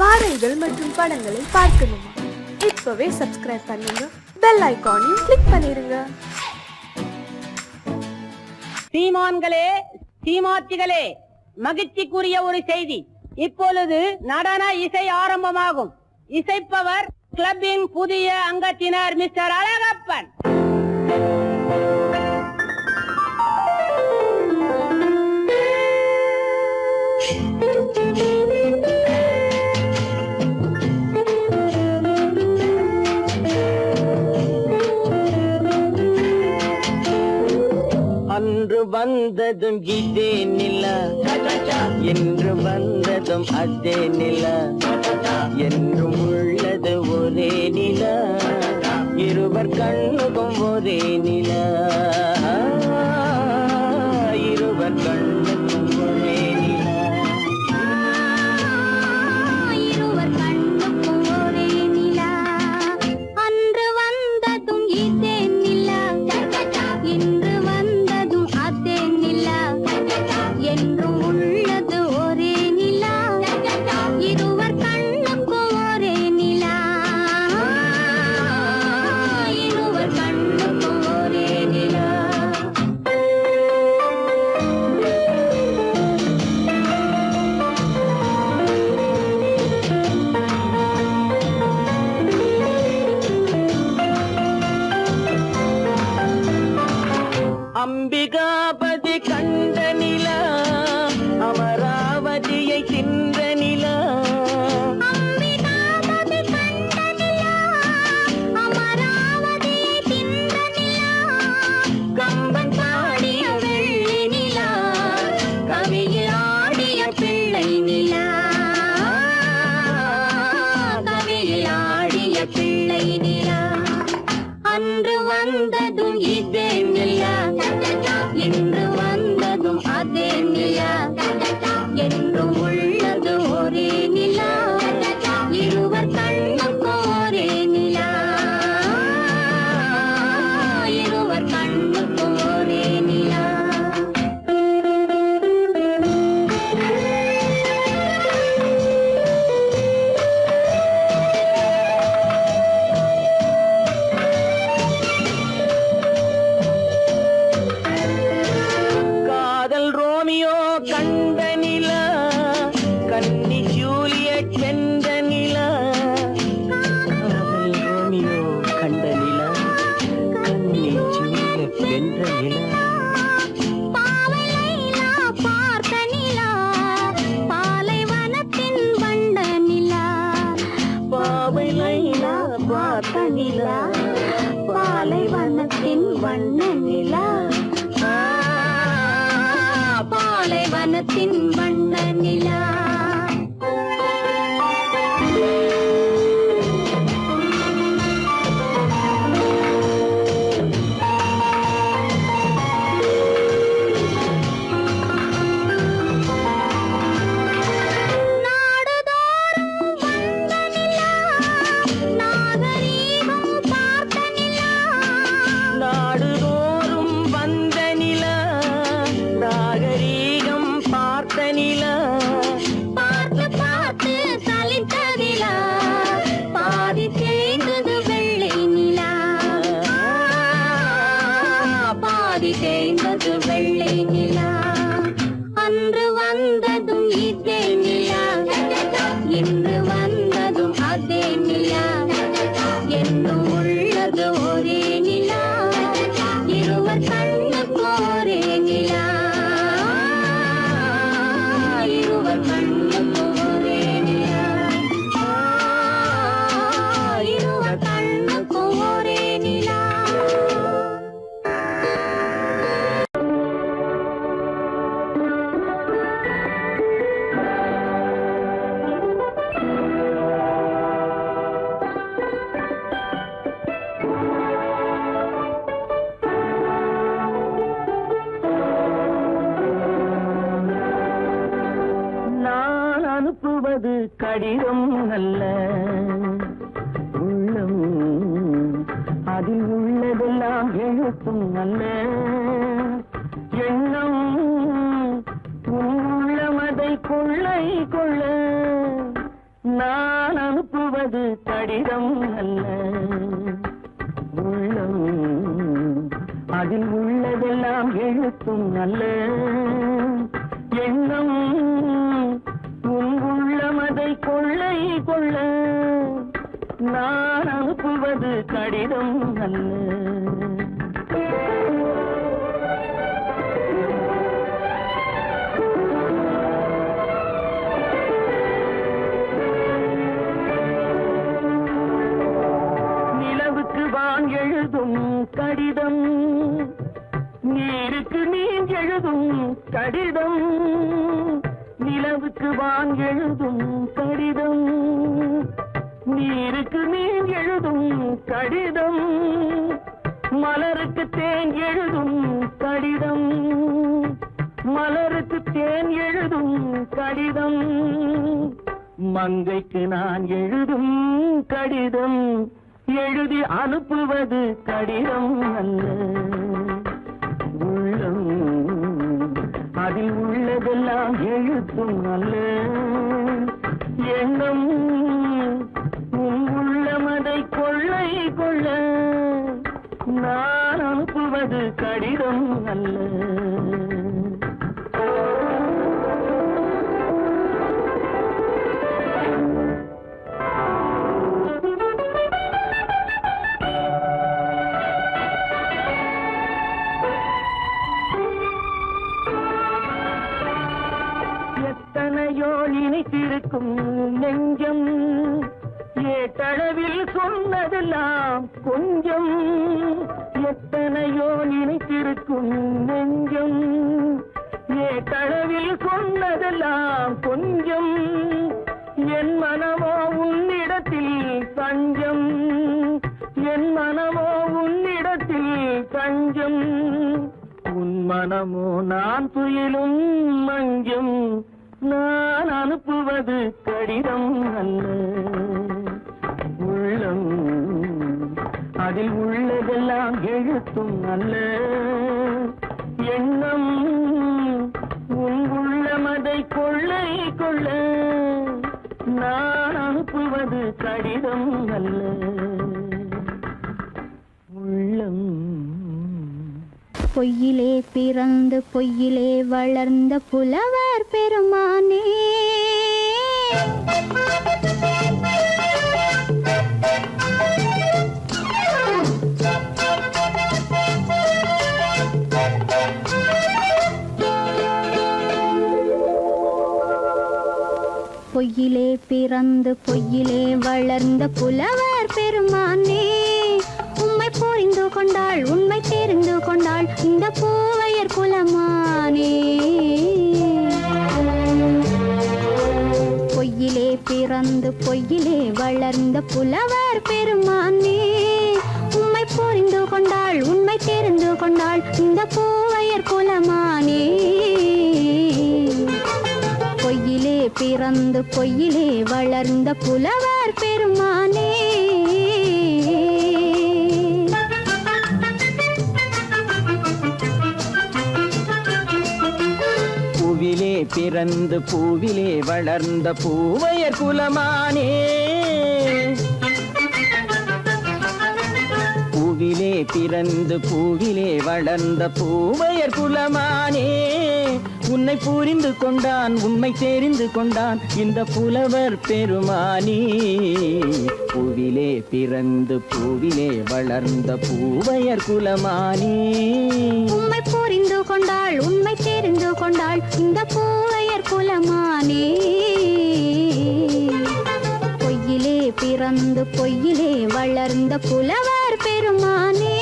பாடல்கள் மற்றும் படங்களை பார்க்கணுமா? இப்பவே சப்ஸ்கிரைப் பண்ணுங்க, பெல் ஐகானையும் கிளிக் பண்ணிருங்க. சீமான்களே, சீமாத்திகளே, மகிழ்ச்சிக்குரிய ஒரு செய்தி. இப்பொழுது நடன இசை ஆரம்பமாகும். இசைப்பவர் கிளப்பின் புதிய அங்கத்தினர் மிஸ்டர் அழகப்பன். அன்று வந்ததும் இதே நிலா, என்று வந்ததும் அதே நிலா, என்றும் உள்ளது ஒரே நிலா, இருவர் கண்ணுக்கும் ஒரே நிலா, இருவர் கண்ணுக்கும் ஒரே நிலா, இருவர் கண்ணுக்கும் ஒரே நிலா. அன்று வந்ததும் இதே நிலா, இன்று வந்ததும் அதே நிலா, என்றும் உள்ளது ஒரே நிலா, இருவர் கண்ணுக்கும் ஒரே நிலா, இருவர் கண்ணுக்கும் ஒரே நிலா. அம்பிகாபதி கண்ட நிலா, அமராவதியை தின்ற நிலா, அம்பிகாபதி கண்ட நிலா, அமராவதியை தின்ற நிலா, கம்பன் பாடிய வெள்ளி நிலா, கவியில் ஆடிய பிள்ளை நிலா, கவியில் ஆடிய பிள்ளை நிலா. அன்று வந்ததும் இதே நிலா, இன்று வந்ததும் அதே நிலா, என்றும் உள்ளது ஒரே நிலா, இருவர் கண்ணுக்கும் ஒரே நிலா, இருவர் கண்ணுக்கும் ஒரே நிலா. காதல் ரோமியோ கண்ட நிலா, கன்னி ஜூலியட் வென்ற நிலா, காதல் ரோமியோ கண்ட நிலா, கன்னி ஜூலியட் வென்ற நிலா, பாவை லைலா பார்த்த நிலா, பாலைவனத்தின் வண்ட நிலா, பாவை லைலா பார்த்த நிலா, பாலைவனத்தின் வண்ண நிலா, பாலைவனத்தின் வண்ண நிலா. நாடுதோறும் வந்த நிலா, நாகரீகம் பார்த்த நிலா, நாடுதோறும் வந்த நிலா, நாகரீகம் பார்த்த நிலா, பார்த்து பார்த்து சலித்ததிலா, பாதி தேய்ந்தது வெள்ளை நிலா, பாதி தேய்ந்தது வெள்ளை நிலா. அன்று வந்ததும் இதே நிலா, இன்று வந்ததும் அதே நிலா, என்றும் உள்ளது ஒரே நிலா, இருவர் கண்ணுக்கும் ஒரே நிலா, இருவர் கண்ணுக்கும் ஒரே நிலா, இருவர் கண்ணுக்கும் ஒரே நிலா. நான் அனுப்புவது கடிதம் அல்ல, உள்ளம் அதில் உள்ளதெல்லாம் எழுத்தும் அல்ல, எண்ணம் உன் உள்ளமதை கொள்ளை கொள்ள அனுப்புவது கடிதம் அல்ல உள்ளம் அதில் உள்ளதெல்லாம் எழுத்தும் அல்ல எண்ணம் உன் உள்ளமதை கொள்ளை கொள்ள நான் அனுப்புவது கடிதம் அல்ல எழுதும் கடிதம் நீருக்கு நீர் எழுதும் கடிதம் நிலவுக்கு வான் எழுதும் கடிதம் நீருக்கு நீர் எழுதும் கடிதம் மலருக்கு தேன் எழுதும் கடிதம் மலருக்கு தேன் எழுதும் கடிதம் மங்கைக்கு நான் எழுதும் கடிதம் எழுதி அனுப்புவது கடிதம் அல்ல உள்ளம் அதில் உள்ளதெல்லாம் எழுத்தும் அல்ல எண்ணம் உன் உள்ளமதை கொள்ளை கொள்ள நான் அனுப்புவது கடிதம் அல்ல இணைத்திருக்கும் நெஞ்சம் ஏட்டளவில் சொன்னதெல்லாம் கொஞ்சம் எத்தனையோ நினைத்திருக்கும் நெஞ்சம் ஏட்டளவில் சொன்னதெல்லாம் கொஞ்சம் என் மனமோ உன்னிடத்தில் தஞ்சம் என் மனமோ உன்னிடத்தில் தஞ்சம் உன் மனமோ நான் துயிலும் மஞ்சம் நான் அனுப்புவது கடிதம் அல்ல உள்ளம் அதில் உள்ளதெல்லாம் எழுத்தும் அல்ல எண்ணம் உன் உள்ளமதை கொள்ளை கொள்ள நான் அனுப்புவது கடிதம் அல்ல உள்ளம் பொய்யிலே பிறந்து பொய்யிலே வளர்ந்த புலவர் பெருமானே பொய்யிலே பிறந்து பொய்யிலே வளர்ந்த புலவர் பெருமானே உம்மை புரிந்து கொண்டாள் உண்மை தெரிந்து கொண்டாள் இந்த பூவையர் குலமானே பொய்யிலே பிறந்து பொய்யிலே வளர்ந்த புலவர் பெருமானே உம்மை புரிந்து கொண்டாள் உண்மை தெரிந்து கொண்டாள் இந்த பூவையர் குலமானே பொய்யிலே பிறந்து பொய்யிலே வளர்ந்த புலவர் பெருமானே பூவிலே பிறந்து பூவிலே வளர்ந்த பூவையர் குலமானே பூவிலே பிறந்து பூவிலே வளர்ந்த பூவையர் குலமானே உன்னை புரிந்து கொண்டான் உண்மை தெரிந்து கொண்டான் இந்த புலவர் பெருமானே பூவிலே பிறந்து பூவிலே வளர்ந்த பூவையர் குலமானே உம்மை புரிந்து கொண்டாள் உண்மை தெரிந்து கொண்டாள் இந்த பூவையர் குலமானே பொய்யிலே பிறந்து பொய்யிலே வளர்ந்த புலவர் பெருமானே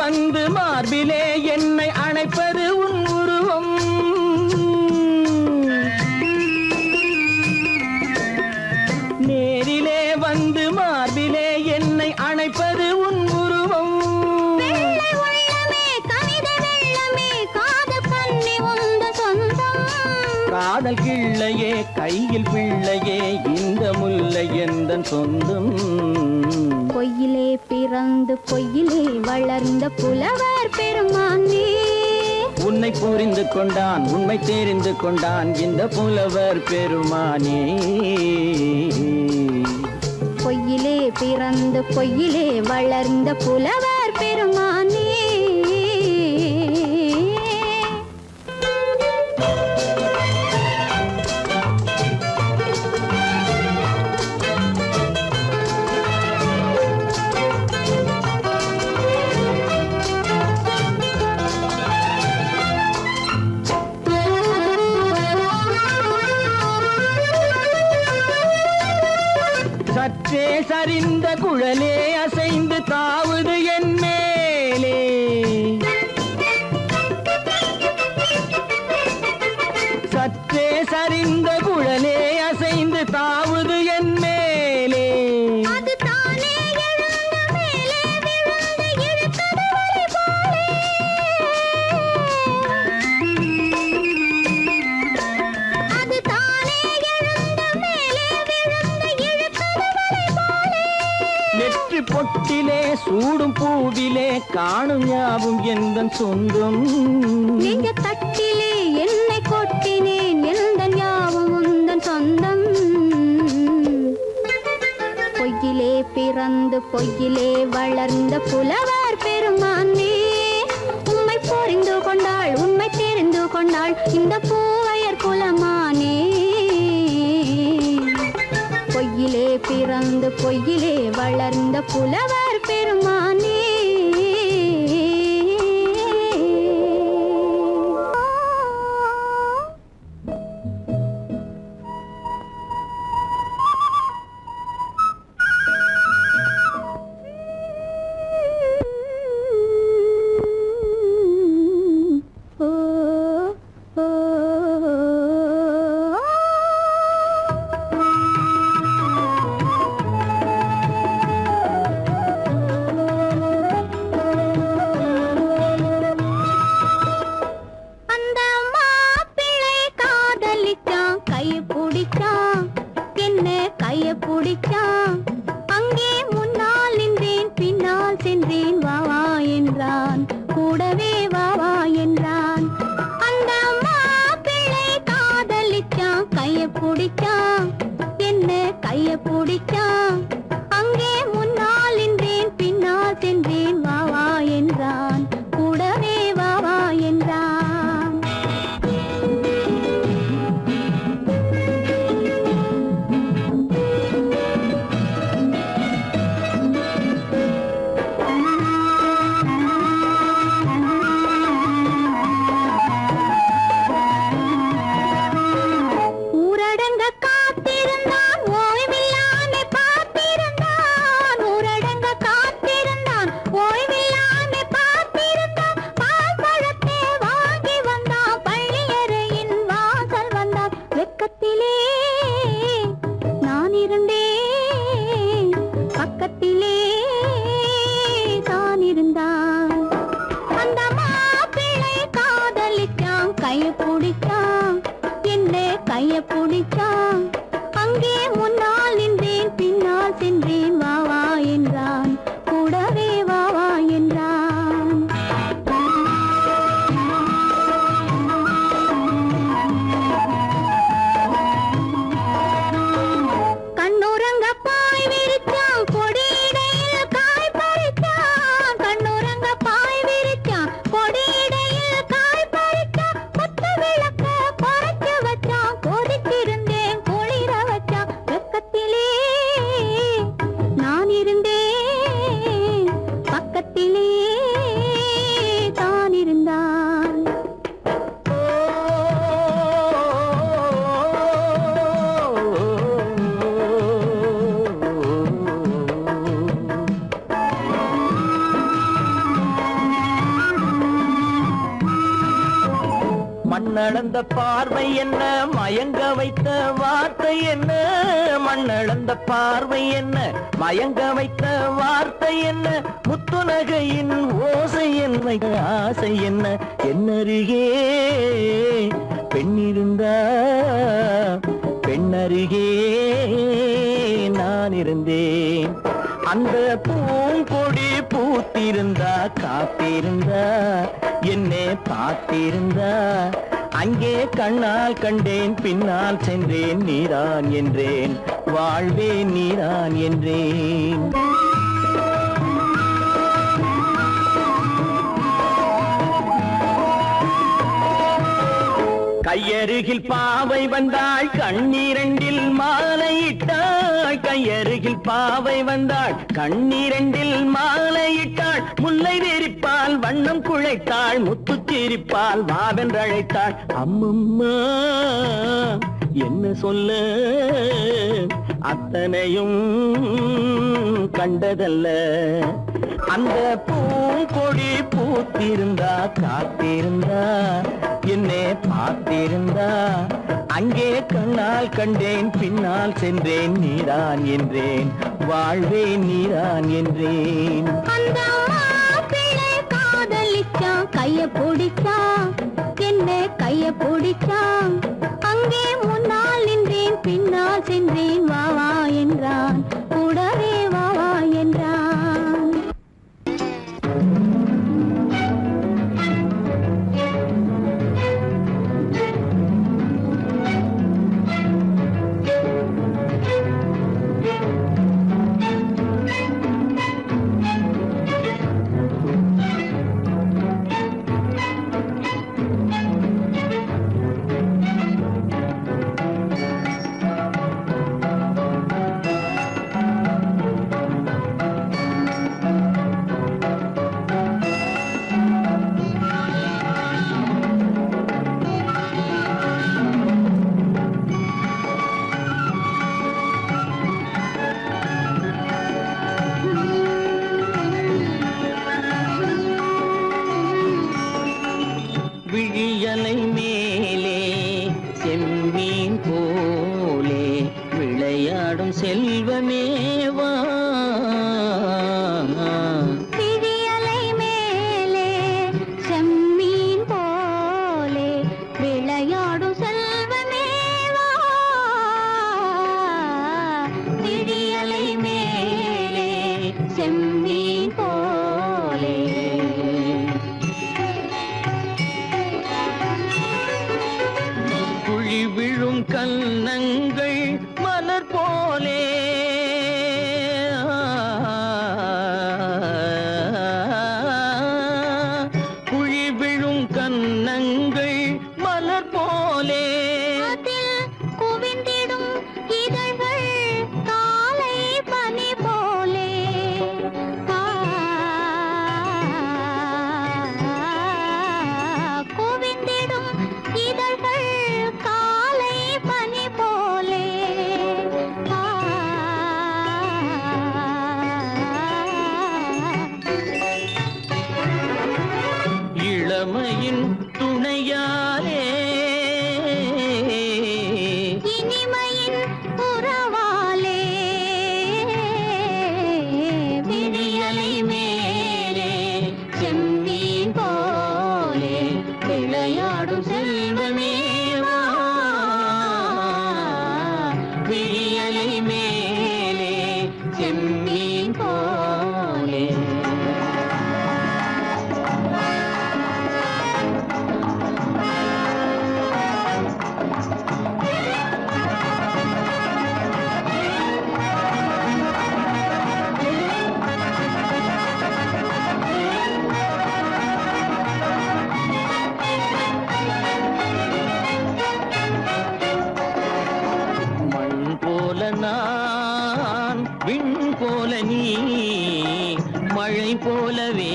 வந்து மார்பிலே என்னை அணைப்பது உன் உருவம். நேரிலே வந்து மார்பிலே என்னை அணைப்பது உன் உருவம். வெள்ளை உள்ளமே கவிதை வெள்ளமே காதல் கண்ணி உந்த சொந்தம். காதல் கிள்ளையே கையில் பிள்ளையே இந்த முல்லை எந்தன் சொந்தம். பொய்யிலே பிறந்து பொய்யிலே வளர்ந்த புலவர் பெருமானே. உன்னை புரிந்து கொண்டான் உண்மை தெரிந்து கொண்டான் இந்த புலவர் பெருமானே. பொய்யிலே பிறந்து பொய்யிலே வளர்ந்த புலவர் பெருமானே. சற்றே சரிந்த குழலே அசைந்து தாவுது என் மேலே. சற்றே சரிந்த குழலே அசைந்து தாவுது என் மேலே. அது தானே எழுந்த மேலே விழுந்து இழுத்தது வலை போலே. அது தானே எழுந்த மேலே விழுந்து இழுத்தது வலை போலே. நெற்றி பொட்டிலே சூடும் பூவிலே காணும் யாவும் எந்தன் சொந்தம். நெஞ்ச தட்டிலே என்னை கொட்டினேன் எந்தன் யாவும் உந்தன் சொந்தம். பொய்யிலே பிறந்து பொய்யிலே வளர்ந்த புலவர் பெருமானே. உம்மை புரிந்து கொண்டாள் உண்மை தெரிந்து கொண்டாள் இந்த பூவையர் குலமானே. பொய்யிலே பிறந்து பொய்யிலே வளர்ந்த புலவர் பெருமானே. அந்த மாப்பிள்ளை காதலிச்சான் கைய பிடிச்சான் என்ன கைய பிடிச்சான். அங்கே முன்னால் நின்றேன் பின்னால் சென்றேன் வா வா என்றான் கூடவே வா வா என்றான். அந்த மாப்பிள்ளை காதலிச்சான் கைய பிடிச்சான் என்ன கைய பிடிச்சான். அங்கே முன்னால் நின்றேன் பின்னால் சென்றேன் வா வா என்றான் கூடவே வா வா என்றான். கண்ணளந்த பார்வை என்ன, மயங்க வைத்த வார்த்தை என்ன, மண்ணளந்த பார்வை என்ன, மயங்க வைத்த வார்த்தை என்ன, முத்துநகையின் ஓசை என்ன, ஆசை என்ன, என்னருகே பெண்ணிருந்தா பெண்ணருகே நான் இருந்தேன். அந்த பூங்கொடி பூத்திருந்தா காத்திருந்தா என்னை பார்த்திருந்தா அங்கே கண்ணால் கண்டேன் பின்னால் சென்றேன் நீதான் என்றேன் வாழ்வே நீதான் என்றேன். கையருகில் பாவை வந்தாள் கண்ணீரண்டில் மாலையிட்டாள், கையருகில் பாவை வந்தாள் கண்ணீரண்டில் மாலையிட்டாள், முல்லை வெறிப்பால் வண்ணம் குழைத்தாள், முத்து சிரிப்பால் வாவென்றழைத்தாள். அம்மம்மா என்ன சொல்ல அத்தனையும் கண்டதல்ல, அந்த பூங்கொடி பூத்திருந்தா காத்திருந்தா என்னை பார்த்திருந்தா அங்கே கண்ணால் கண்டேன் பின்னால் சென்றேன் நீதான் என்றேன் வாழ்வே நீதான் என்றேன். அந்த மாப்பிள்ளை காதலிச்சான் கைய பிடிச்சான், என்ன கைய பிடிச்சான், அங்கே முன்னால் நின்றேன் பின்னால் சென்றேன் வா வா என்றான், கூடவே வா வா என்றான். விழியலை மேலே செம்மீன் போலே விளையாடும் செல்வமேவா, விழியலை மேலே செம்மீன் போலே விளையாடும் செல்வமேவா, விழியலை மேலே செம்மீன் போலே. குழி விழும் கன்னங்கள் மலர் போலே, குழி விழும் கன்னங்கள் மலர் போலே, அதில் குவிந்திடும் இதழ்கள் காலை பனி போலே, குவிந்திடும் இதழ்கள் காலை பனி போலே, இளமையின் துணையாலே இனிமையின் உறவாலே, விழியலை மேலே செம்மீன் போலே விளையாடும் செல்வமேவா, விழியலை மேலே செம்மீன் போலே. மண் போல நான் விண் போல நீ மழை போலவே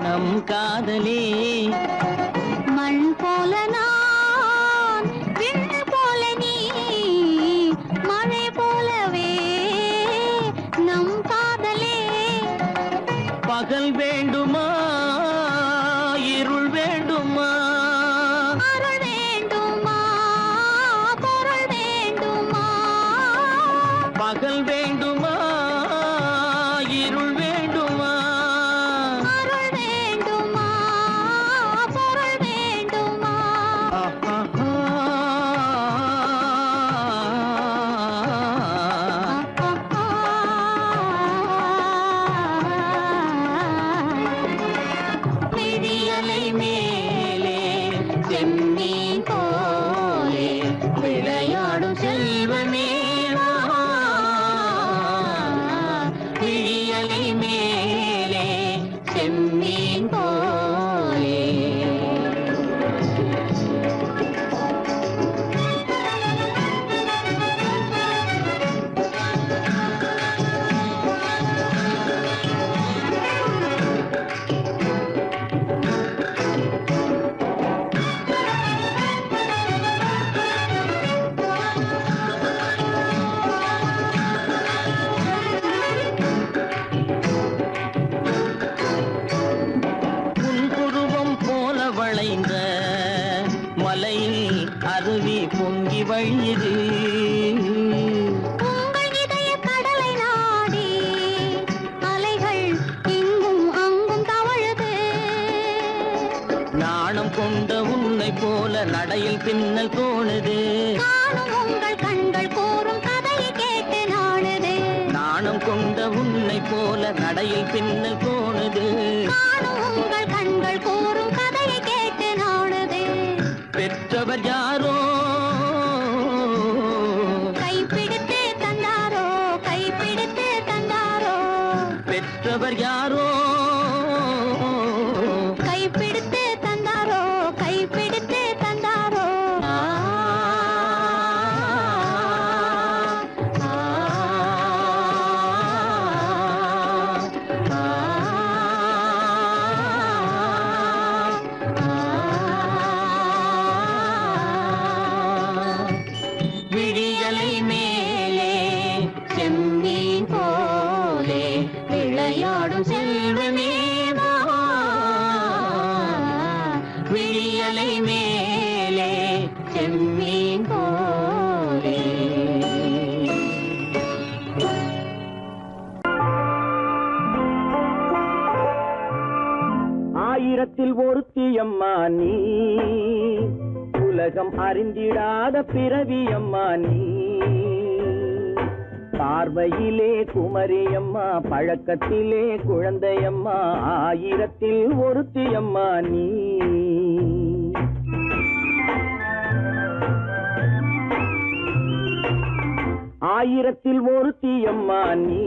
நம் காதலே, மண் போல நான் விண் போல நீ மழை போலவே நம் காதலே. பகல் வேண்டுமா இருள் வேண்டுமா மேலே செம்மீன் போலே விளையாடும் செல்வமே வா. விழியலை மேலே செம்மீன் போலே. மலையில் அருவி பொங்கி வழியுது. உங்கள் இதய கடலை நாடி அலைகள் இங்கும் அங்கும் தவழுது. நாணம் கொண்ட உன்னை போல நடையில் பின்னல் தோணுது. காணும் உங்கள் கண்கள் கூறும் கதையை கேட்டு நாடுது. நாணம் கொண்ட உன்னை போல நடையில் பின்னல் தோணுது. காணும் உங்கள் கண்கள் கூறும் கதையை கேட்டு நாடுது. பெற்றவர் யாரோ கைப்பிடித்து தந்தாரோ கைப்பிடித்து தந்தாரோ. பெற்றவர் யாரோ கைப்பிடித்து தந்தாரோ கைப்பிடித்து தந்தாரோ. விழியலை மேலே செம்மீன் போலே விளையாடும் செல்வமே வா. விழியலை மேலே செம்மீன் போலே. ஆயிரத்தில் ஒருத்தியம்மா நீ, உலகம் அறிந்திடாத பிறவியம்மா நீ. பார்வையிலே குமரியம்மா, பழக்கத்திலே குழந்தையம்மா, ஆயிரத்தில் ஒருத்தியம்மா நீ. ஆயிரத்தில் ஒருத்தியம்மா நீ,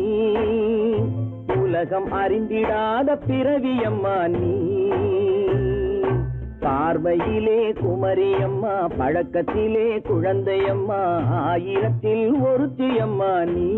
உலகம் அறிந்திடாத பிறவியம்மா நீ. பார்வையிலே குமரியம்மா, பழக்கத்திலே குழந்தையம்மா, ஆயிரத்தில் ஒருத்தியம்மா நீ.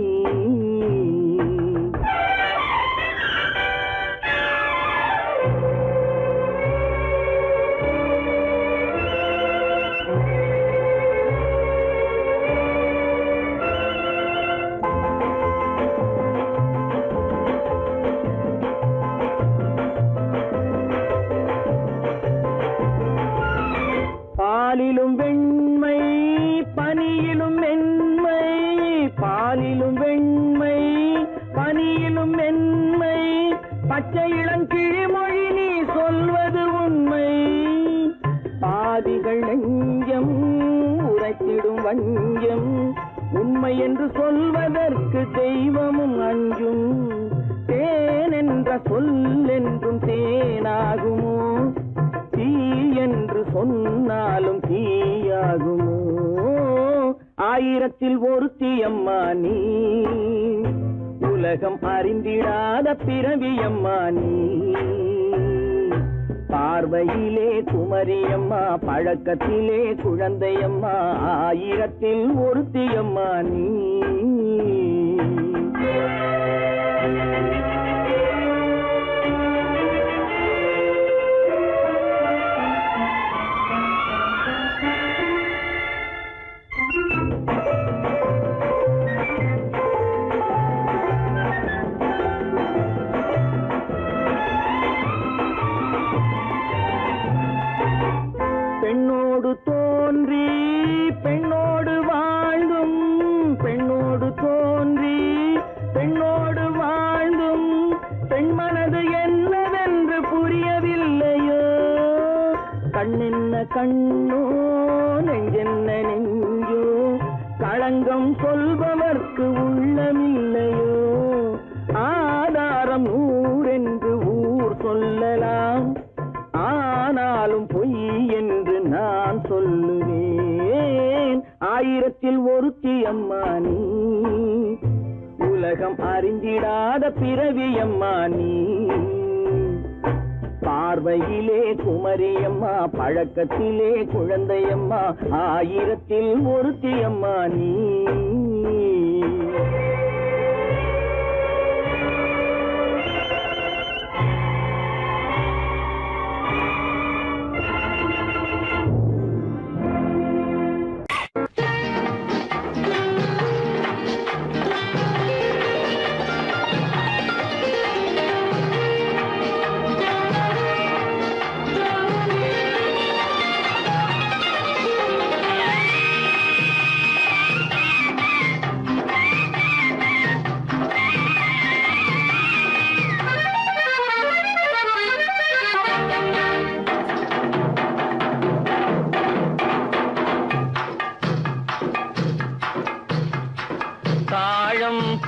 பாலிலும் வெண்மை பனியிலும் மென்மை, பாலிலும் வெண்மை பனியிலும் மென்மை, பச்சை இளங்கிழிமொழி நீ சொல்வது உண்மை. பாதிகள் நெஞ்சம் உரைத்திடும் வஞ்சம், உண்மை என்று சொல்வதற்கு தெய்வமும் அஞ்சும். தேன் என்ற சொல் என்றும் தேனாகுமோ, தீ என்று சொன்னாலும் தீயாகுமோ. ஆயிரத்தில் ஒருத்தியம்மா நீ, உலகம் அறிந்திடாத பிறவியம்மா நீ. பார்வையிலே குமரியம்மா, பழக்கத்திலே குழந்தையம்மா, ஆயிரத்தில் ஒருத்தியம்மா நீ. பெண்ணோடு தோன்றி பெண்ணோடு வாழ்ந்தும், பெண்ணோடு தோன்றி பெண்ணோடு வாழ்ந்தும், பெண் மனது என்னவென்று புரியவில்லையோ. கண்ணென்ன கண்ணோ நெஞ்சென்ன நெஞ்சோ, களங்கம் சொல்பவர்க்கு உள்ளமில்லையோ. ஆதாரம் ஊரென்று ஊர் சொல்லலாம், ஆன அறிந்திடாத பிறவியம்மா நீ. பார்வையிலே குமரியம்மா, பழக்கத்திலே குழந்தையம்மா, ஆயிரத்தில் ஒருத்தியம்மா நீ.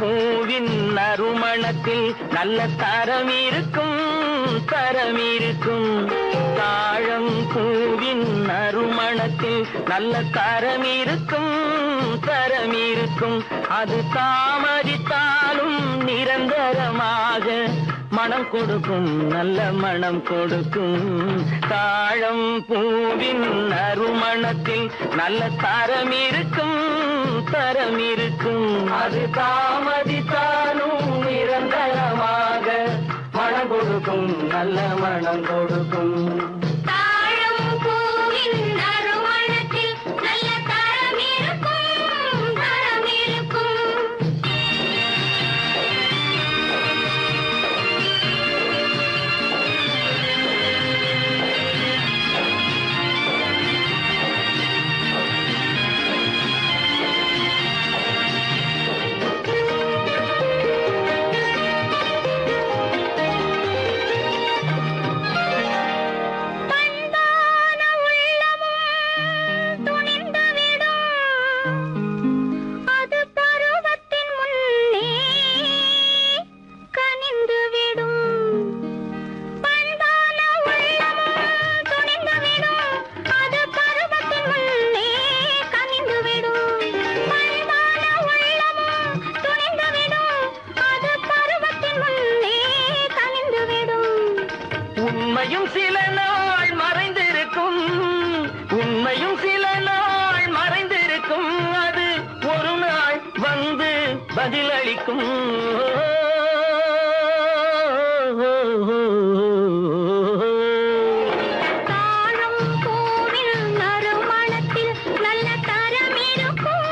பூவின் நறுமணத்தில் நல்ல தரம் இருக்கும், தரம் இருக்கும். தாழம் பூவின் நறுமணத்தில் நல்ல தரம் இருக்கும், தரம் இருக்கும். அது தாமதித்தாலும் நிரந்தரமாக மனம் கொடுக்கும், நல்ல மனம் கொடுக்கும். தாழம் பூவின் நறுமணத்தில் நல்ல தரம் இருக்கும், தரம் இருக்கும். அது தாமதித்தாலும் நிரந்தரமாக மனம் கொடுக்கும், நல்ல மனம் கொடுக்கும். தாழம் பூவின் நறுமணத்தில் நல்ல தரம் இருக்கும், தரம் இருக்கும். உண்மையும் சில நாள் மறைந்திருக்கும், உண்மையும் சில நாள் மறைந்திருக்கும். அது ஒரு நாள் வந்து பதிலளிக்கும். தாழம் பூவின் நறுமணத்தில் நல்ல தரம் இருக்கும்,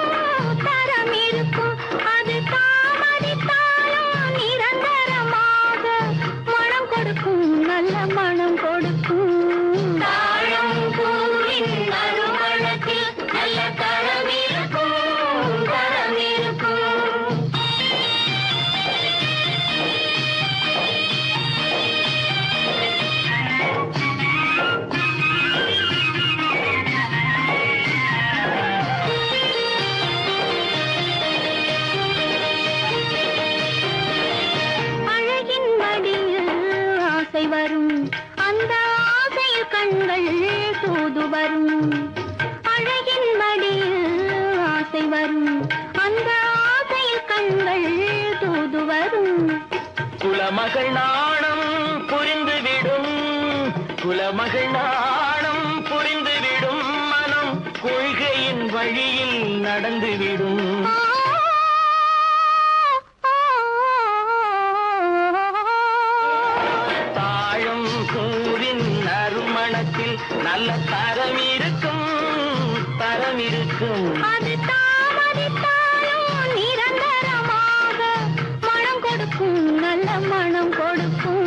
தரம் இருக்கும். அது தாமதித்தாலும் நிரந்தரமாக மனம் கொடுக்கும், நல்ல மனம் கொடுக்கும். தாழம் பூவின் நறுமணத்தில் நல்ல தரம் இருக்கும், தரம் இருக்கும். அழகின் மடியில் ஆசை வரும், அந்த ஆசையில் கண்கள் தூது வரும். அழகின் மடியில் ஆசை வரும், அந்த ஆசையில் கண்கள் தூது வரும். குலமகள் நாணம் புரிந்துவிடும், குலமகள் நாணம் புரிந்துவிடும். மனம் கொள்கையின் வழியில் நடந்துவிடும். தாழம் பூவின் நறுமணத்தில் நல்ல தரம் இருக்கும், தரம் இருக்கும். அது தாமதித்தாலும் நிரந்தரமாக மனம் கொடுக்கும், நல்ல மனம் கொடுக்கும்.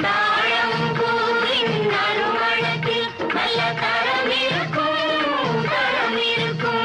தாழம் பூவின் நறுமணத்தில் நல்ல தரம் இருக்கும், தரம் இருக்கும்.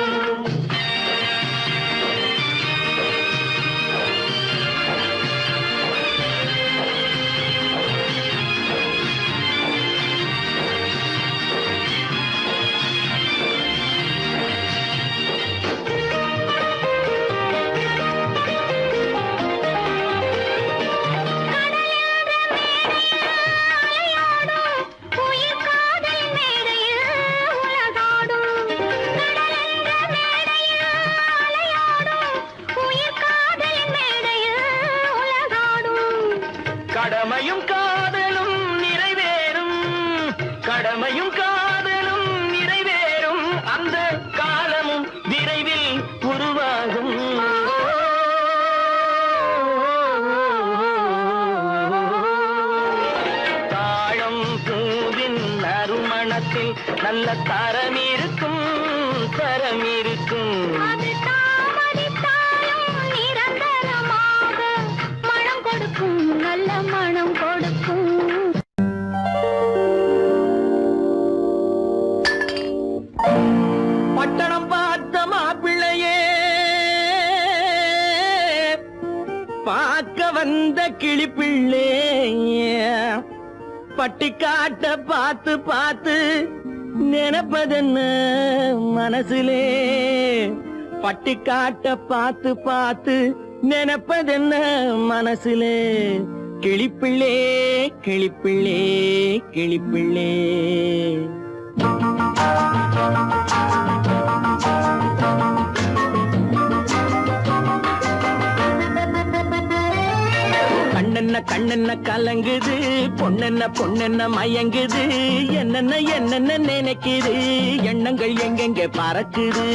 வீட்டில் நல்ல தரம் இருக்கும் தரம் இருக்கும். அது தாமதித்தாலும் நிரந்தரமாக மனம் கொடுக்கும், நல்ல மனம் கொடுக்கும். பட்டணம் பார்த்த மாப்பிள்ளையே பார்க்க வந்த கிளிப்பிள்ளே, பட்டிக்காட்ட பார்த்து பார்த்து நினைப்பதென்ன மனசுலே, பட்டிக்காட்ட பார்த்து பார்த்து நினைப்பதென்ன மனசுலே, கிளிப்பிள்ளே கிளிப்பிள்ளே கிளிப்பிள்ளே. கண்ணென்ன கண்ணென்ன கலங்குது, பொண்ணென்ன பொண்ணென்ன மயங்குது, என்னென்ன என்னென்ன நினைக்குது, எண்ணங்கள் எங்கெங்க பறக்குது.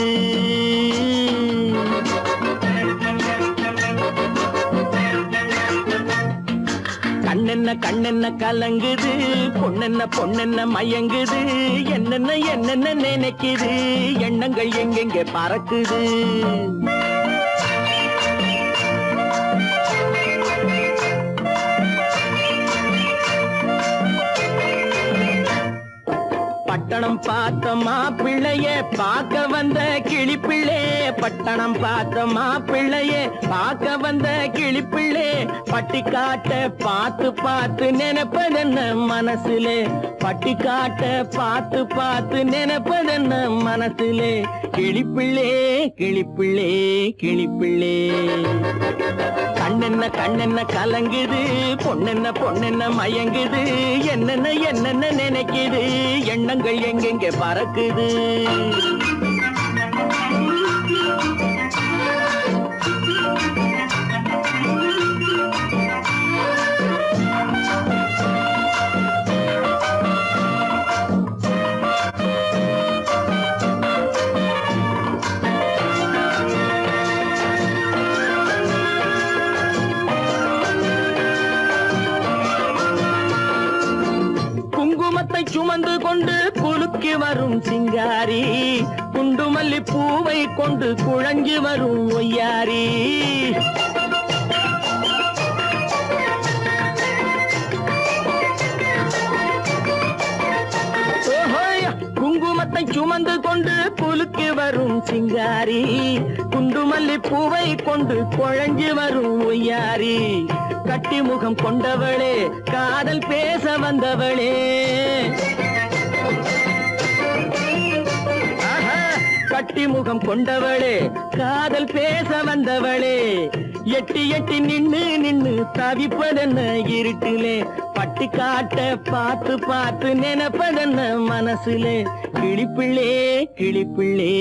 கண்ணென்ன கண்ணென்ன கலங்குது, பொண்ணென்ன பொண்ணென்ன மயங்குது, என்னென்ன என்னென்ன நினைக்குது, எண்ணங்கள் எங்கெங்க பறக்குது. பட்டணம் பார்த்த மாப்பிள்ளைய பார்க்க வந்த கிளிப்பிள்ளே, பட்டணம் பார்த்த மாப்பிள்ளைய பார்க்க வந்த கிளிப்பிள்ளே, பட்டிக்காட்ட பார்த்து பார்த்து நினைப்பதென்ன மனசுலே, பட்டிக்காட்ட பார்த்து பார்த்து நினைப்பதென்ன மனசுலே, கிளிப்பிள்ளே கிளிப்பிள்ளே கிளிப்பிள்ளே. கண்ணென்ன கண்ணென்ன கலங்குது, பொண்ணென்ன பொண்ணென்ன மயங்குது, என்னென்ன என்னென்ன நினைக்குது, எண்ணங்கள் எங்கெங்க பறக்குது. குங்குமத்தை சுமந்து கொண்டு குலுக்கி வரும் சிங்காரி, குண்டுமல்லி பூவை கொண்டு குழஞ்சி வரும் ஒய்யாரி. குங்குமத்தை சுமந்து கொண்டு குலுக்கி வரும் சிங்காரி, குண்டுமல்லி பூவை கொண்டு குழஞ்சி வரும் ஒய்யாரி. கட்டி முகம் கொண்டவளே, காதல் பேச வந்தவளே, கட்டி முகம் கொண்டவளே, காதல் பேச வந்தவளே, எட்டி எட்டி நின்னு நின்னு தவிப்பதென்ன இருட்டிலே, பட்டிக்காட்ட பார்த்து பார்த்து நினைப்பதென்ன மனசுலே, கிளிப்பிள்ளே கிளிப்பிள்ளே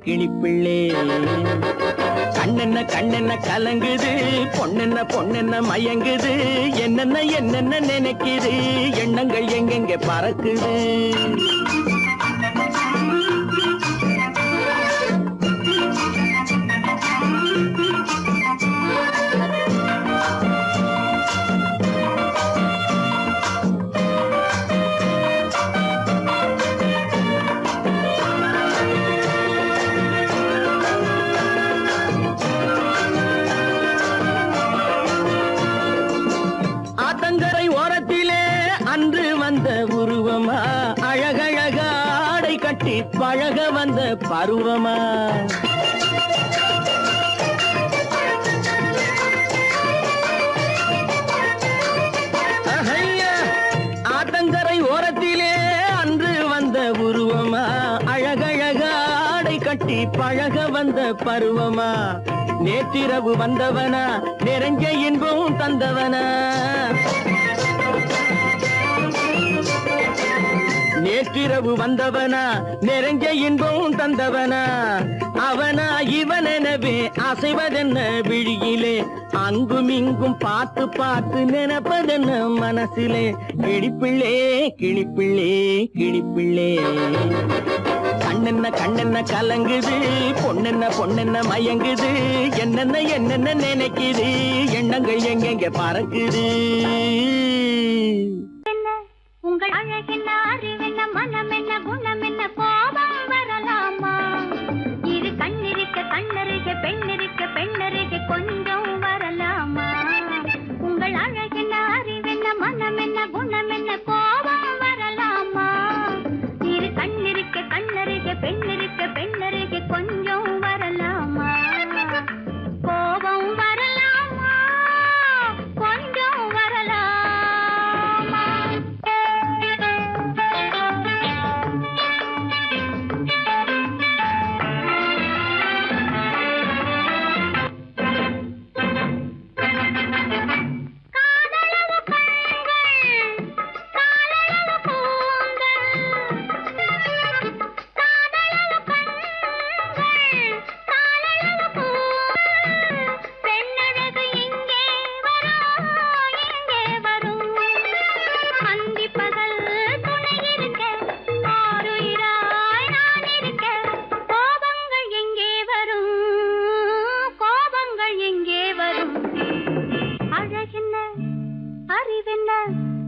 கிளிப்பிள்ளே. கண்ணென்ன கண்ணென்ன கலங்குது, பொண்ணென்ன பொண்ணென்ன மயங்குது, என்னென்ன என்னென்ன நினைக்குது, எண்ணங்கள் எங்கெங்க பறக்குது. ஆத்தங்கரை ஓரத்திலே அன்று வந்த உருவமா, அழகழக ஆடை கட்டி பழக வந்த பருவமா. ஆத்தங்கரை ஓரத்திலே அன்று வந்த உருவமா, அழகழக ஆடை கட்டி பழக வந்த பருவமா. நேற்றிரவு வந்தவனா, நிறைஞ்ச இன்பம் தந்தவனா, நேற்றிரவு வந்தவனா, நிறைஞ்ச இன்பம் தந்தவனா. அவனா இவனெனவே அசைவதென்ன விழியிலே, அங்கும் இங்கும் பார்த்து பார்த்து நினைப்பதென்ன மனசிலே, கிளிப்பிள்ளே கிளிப்பிள்ளே கிளிப்பிள்ளே. கண்ணென்ன கண்ணென்ன கலங்குது, பொண்ணென்ன பொண்ணென்ன மயங்குது, என்னென்ன என்னென்ன நினைக்குது, எண்ணங்கள் எங்கெங்க பறக்குது. என்ன உங்கள் அழகென்ன அறிவென்ன மனம் என்ன குணம் என்ன கோபம் வரலாமா இரு கண்ணிருக்க கண்ணருக பெண்ணிருக்க பெண்ணருக கொஞ்சம் வரலாமா உங்கள் அழகென்ன அறிவென்ன மனம் என்ன குணம் என்ன கோபம் வரலாமா இரு கண்ணிருக்க கண்ணருக பெண்ணிருக்க பெண்ணருக கொஞ்சம் வரலாமா கோபம் வரலாமா கொஞ்சம் வரலாமா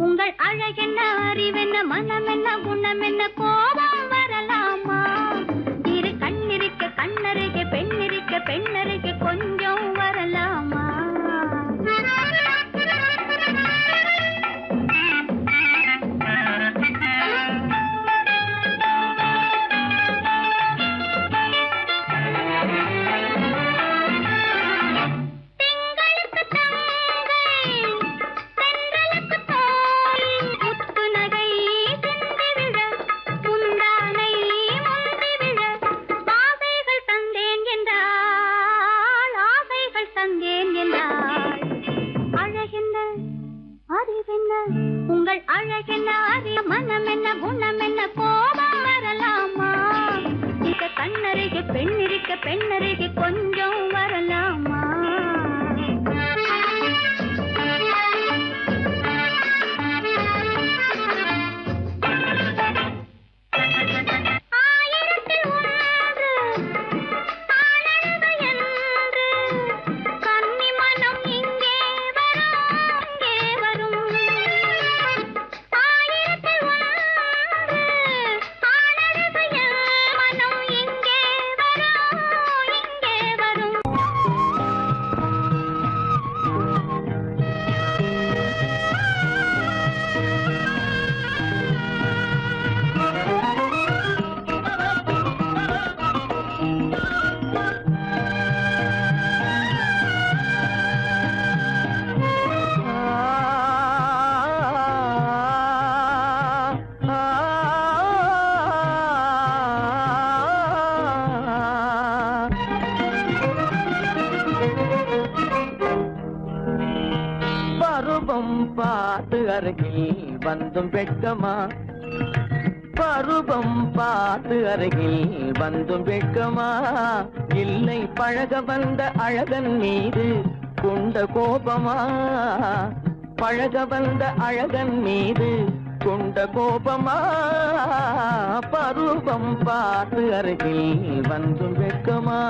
உங்கள் அழகென்ன அறிவென்ன மனம் என்ன குணம் என்ன கோபம் வரலாமா இரு கண்ணிருக்க கண்ணருக பெண்ணிருக்க பெண்ணருக கொஞ்சம் வரலாமா உங்கள் அழகென்ன அறி மனம் என்ன குணம் என்ன கோபம் வரலாமா இத கண்ணருக பெண்ணிருக்க பெண்ணருக கொஞ்சம் வரலாமா பருவம் பார்த்து அருகில் வந்தும் வெட்கமா பருவம் பார்த்து அருகில் வந்தும் வெட்கமா இல்லை பழக வந்த அழகன் மீது கொண்ட கோபமா பழக வந்த அழகன் மீது கொண்ட கோபமா பருவம் பார்த்து அருகில் வந்தும் வெட்கமா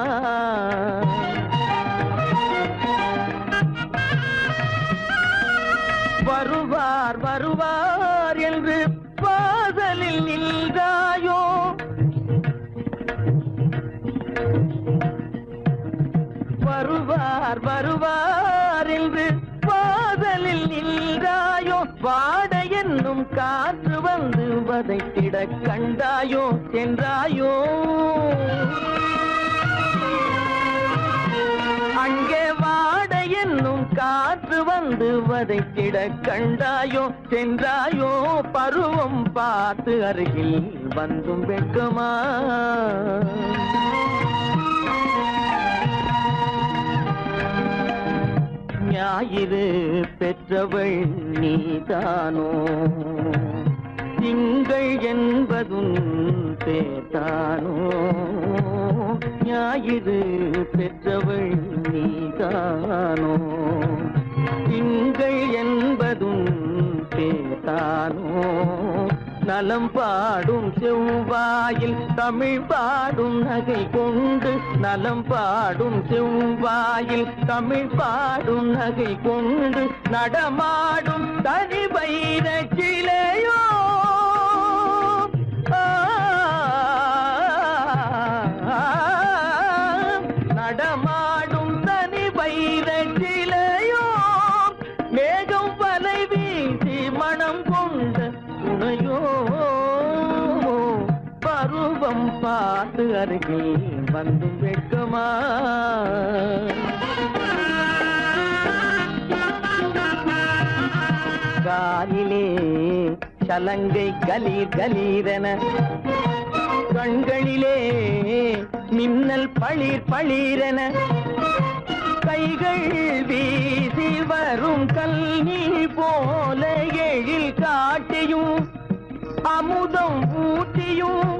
வருவார் வருவார் என்று வாசலில் நின்றாயோ வருவார் வருவார் என்று வாசலில் நின்றாயோ வாட என்னும் காற்று வந்து வதைத்திட கண்டாயோ சென்றாயோ அங்கே வாட என்னும் காற்று வந்து வதைத்திட கண்டாயோ சென்றாயோ பருவம் பார்த்து அருகில் வந்தும் வெட்கமா ஞாயிறு பெற்றவள் நீதானோ திங்கள் என்பதும் பேத்தானோ ஞாயிறு பெற்றவள் நீதானோ திங்கள் என்பதும் பேத்தானோ நலம் பாடும் செவ்வாயில் தமிழ் பாடும் நகை கொண்டு நலம் பாடும் செவ்வாயில் தமிழ் பாடும் நகை கொண்டு நடமாடும் தனி வைர சிலையோ பார்த்து அருகில் வந்தும் வெட்கமா? காலிலே சலங்கை கலீர் கலீரென, கண்களிலே மின்னல் பளிர் பளிரென, கைகள் வீசி வரும் கல்வி போல எழில் காட்டியும் அமுதம் ஊட்டியும்,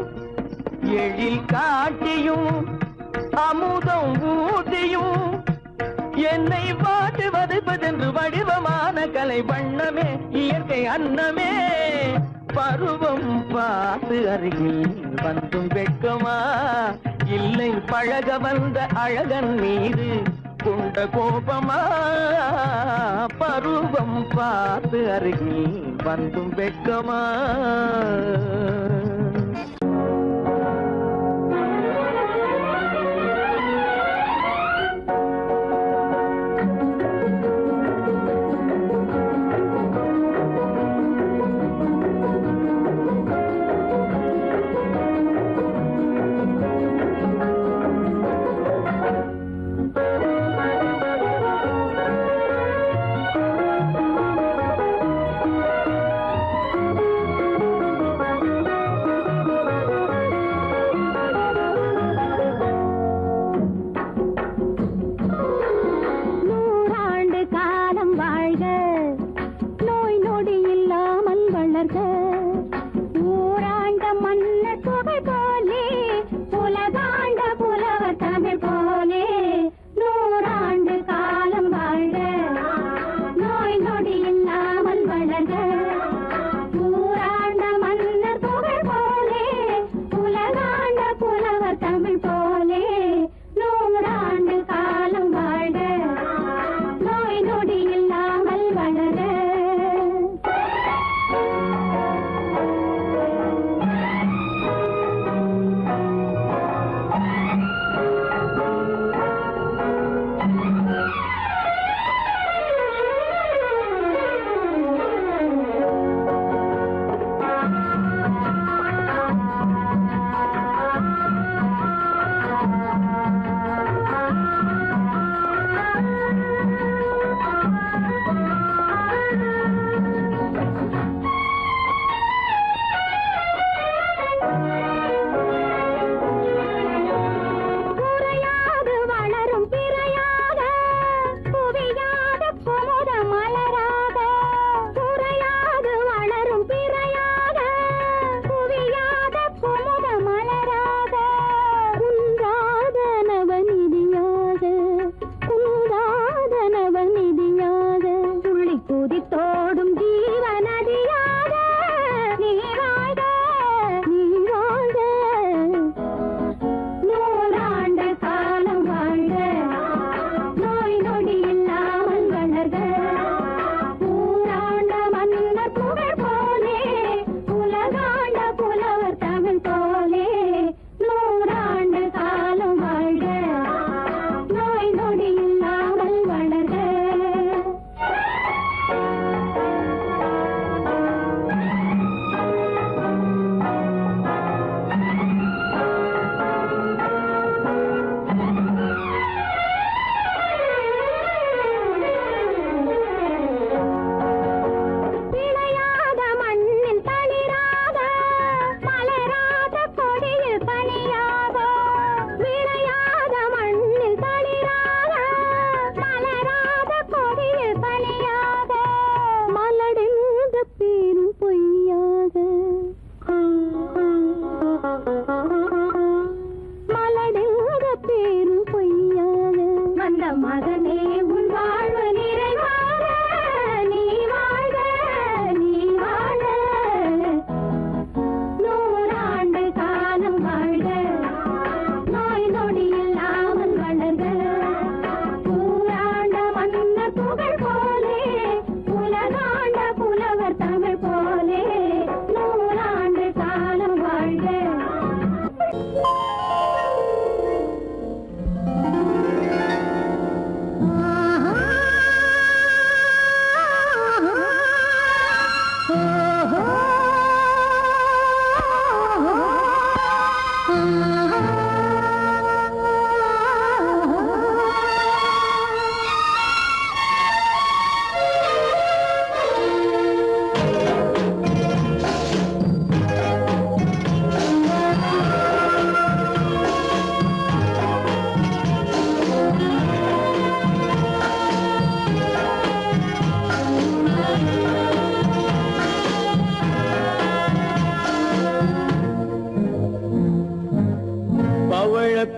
எழில் காட்டியும் அமுதம் ஊட்டியும், என்னை பாட்டு வதைப்பதென்று வடிவமான கலை வண்ணமே, இயற்கை அன்னமே. பருவம் பார்த்து அருகில் வந்தும் வெட்கமா? இல்லை பழக வந்த அழகன் மீது கொண்ட கோபமா? பருவம் பார்த்து அருகில் வந்தும் வெட்கமா?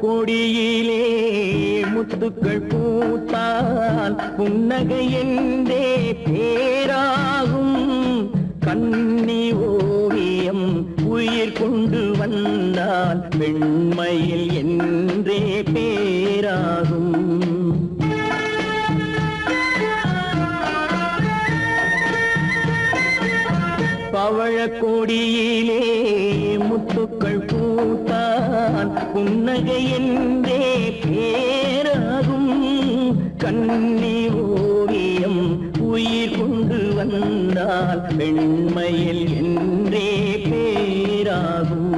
கொடியிலே முத்துக்கள் பூத்தால் புன்னகை என்றே பேராகும். கண்ணி ஓவியம் உயிர் கொண்டு வந்தால் வெண்மையில் என்றே பேராகும். பவழ கொடியிலே முத்துக்கள் பூத்தான் புன்னகை என்றே பேராகும். கண்ணி ஓவியம் உயிர் கொண்டு வந்தால் வெண்மையில் என்றே பேராகும்.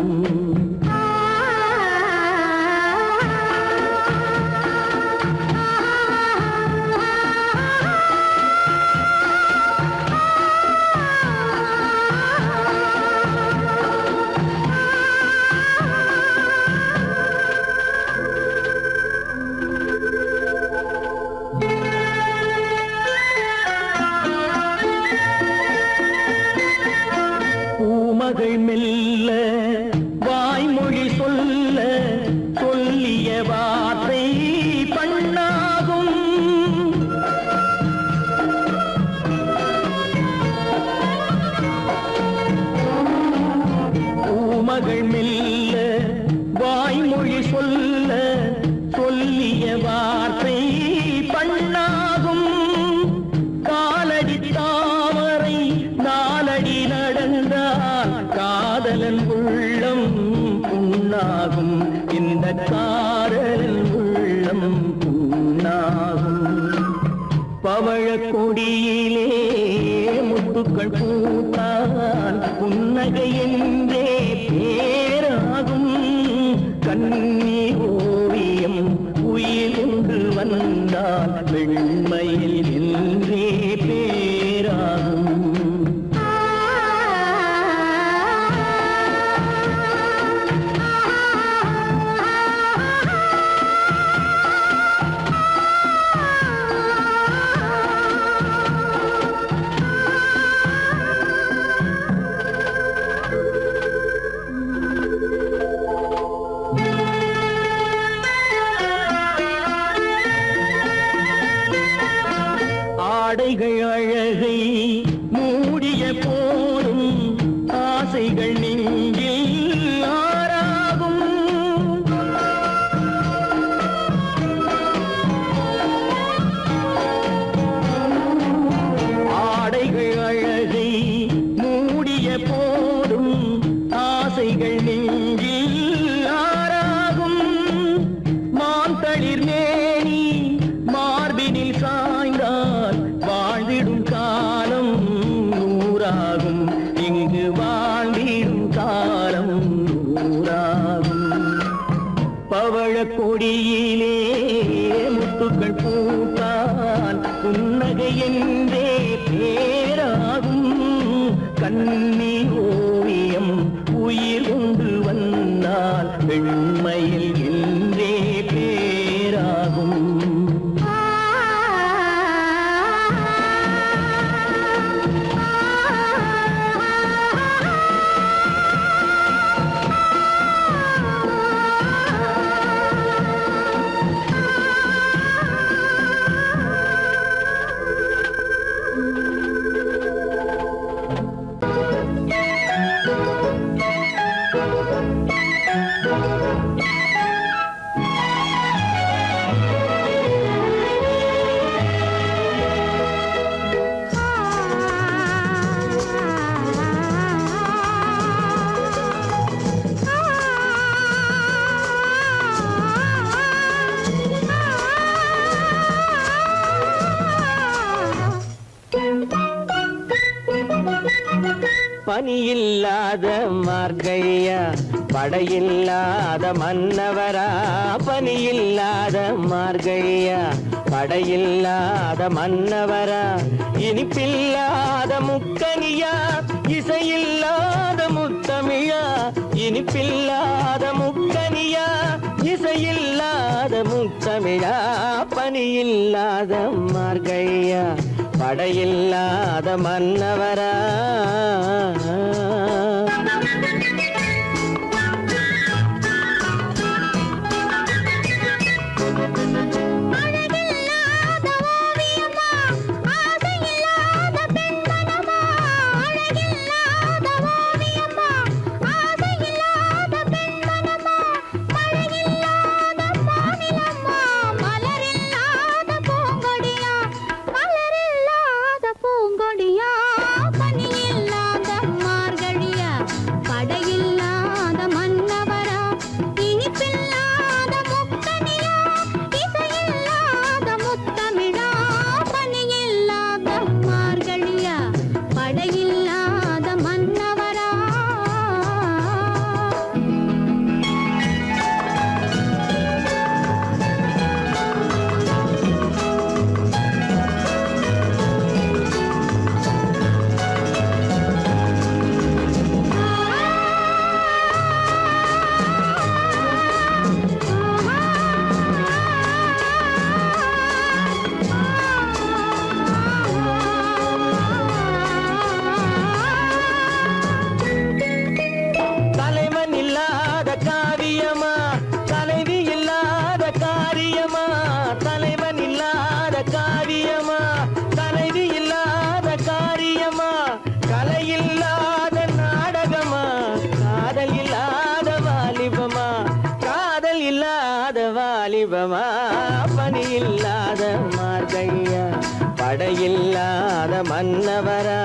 மகள் மெல்ல வாய்மொழி சொல்ல சொல்லிய வார்த்தை பண்ணாகும். பூமகள் மெல்ல வாய்மொழி சொல்ல சொல்லிய வார்த்தை பண்ணாகும். காலடி தாமரை நாலடி நடந்தால் காதலன் உள்ளம் புண்ணாகும். இந்த காதலன் உள்ளம் புண்ணாகும். பவழ கொடியிலே முத்துக்கள் பூத்தான் புன்னகை என்றே பேராகும். கண்ணி ஓவியம் உயிர் கொண்டு வந்தால் வெண்மையில் என்றே பேராகும். ஆடைகள் அழகை மூடிய போதும் ஆசைகள் நெஞ்சில் ஆறாகும். ஆடைகள் அழகை மூடிய போதும் ஆசைகள் நெஞ்சில் ஆறாகும். மாந்தளிர் மேனி மார்பினில் சாய்ந்தால் வாழ்ந்திடும் காலம் நூறாகும். இங்கு வாழ்ந்திடும் காலம் நூறாகும். பவழ கொடியிலே முத்துக்கள் பூத்தான் புன்னகை என்றே பேராகும். கண்ணி ஓவியம் உயிர் கொண்டு வந்தால் வெண்மையில் என்றே பேராகும். பனியில்லாத மார்கழியா படையில்லாத மன்னவரா. பனியில்லாத மார்கழியா படையில்லாத மன்னவரா. இனிப்பில்லாத முக்கனியா இசையில்லாத முத்தமிழா. இனிப்பில்லாத முக்கனியா இசையில்லாத முத்தமிழா. பனியில்லாத மார்கழியா படையில்லாத மன்னவரா. மாதமா பனி இல்லாத மார்கழியா படையில்லாத மன்னவரா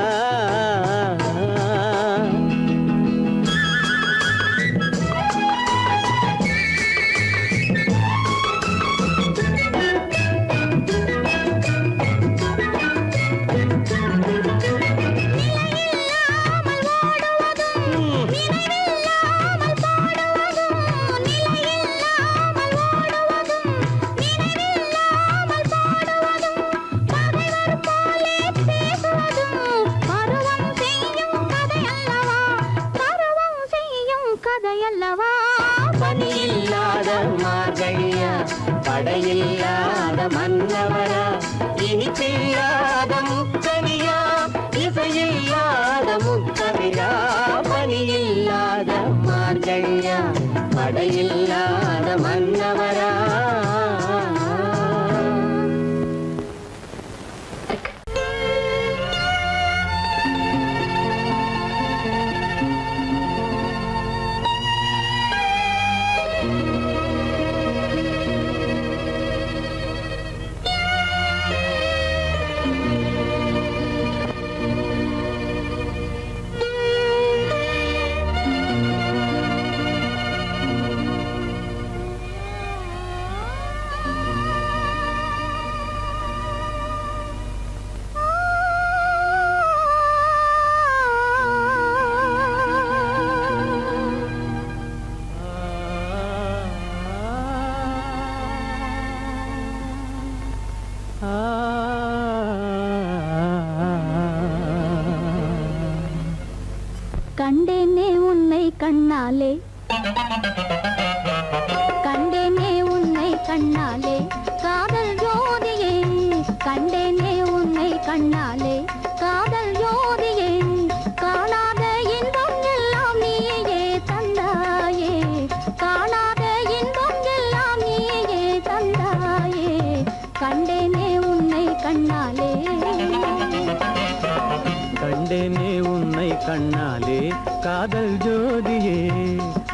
பனியில்லாத மார்கழியா படையில்லாத மன்னவரா இனிப்பில்லாத முக்கனியா இசையில்லாத முக்கவிரா பனியில்லாத மார்கழியா படையில்லாத மன்னவரா கண்டேனே உன்னை கண்ணாலே கண்டேனே உன்னை கண்ணாலே காதல் ஜோதியே கண்டேனே உன்னை கண்ணாலே காதல் ஜோதியே காணாத இன்பம் எல்லாம் நீயே தந்தாயே காணாத இன்பம் எல்லாம் நீயே தந்தாயே கண்டேனே உன்னை கண்ணாலே கண்டேனே உன்னை கண்ணாலே காதல் ஜோதியே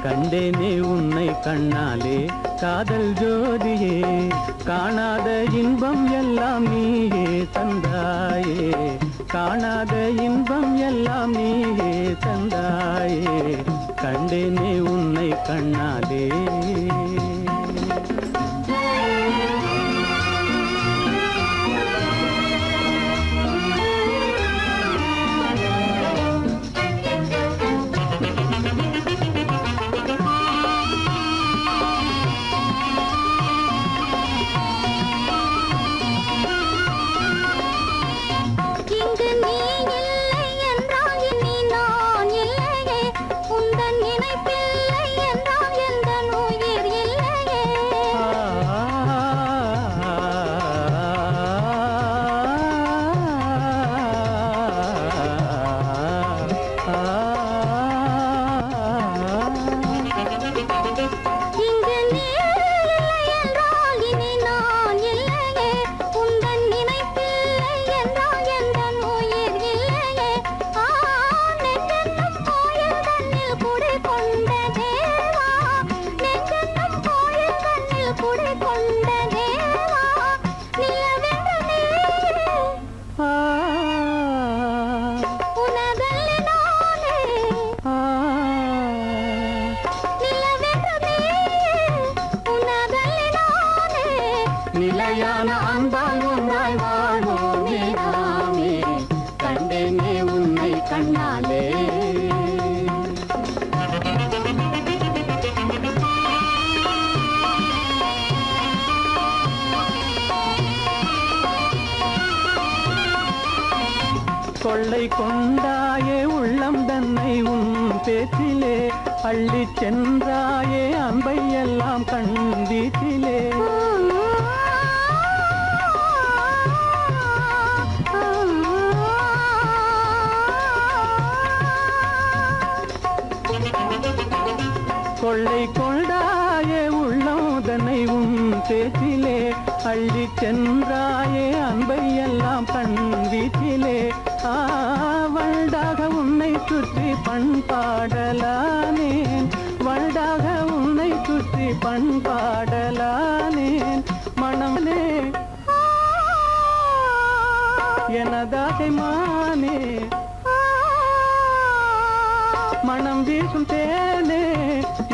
கண்டேனே உன்னை கண்ணாலே காதல் ஜோதியே காணாத இன்பம் எல்லாம் நீயே தந்தாயே காணாத இன்பம் எல்லாம் நீயே தந்தாயே கண்டேனே உன்னை கண்ணாலே நிலையான அன்பால் ஒன்றாய் வாழ்வோமே நாமே கண்டேனே உன்னை கண்ணாலே கொள்ளை கொண்டாயே உள்ளம் தன்னை உன் பேச்சிலே அள்ளிச் சென்றாயே அன்பை எல்லாம் கண் வீட்டிலே கொள்ளை கொண்டாயே உள்ளம் தன்னை உன் பேச்சிலே அள்ளிச் சென்றாயே அன்பை எல்லாம் கண் வீட்டிலே வண்டாக உன்னை சுற்றி பண்பாடலானேன் வண்டாக உன்னை சுற்றி பண்பாடலானேன் மனமே எனதாசை மானே மனம் வீசும் தேனே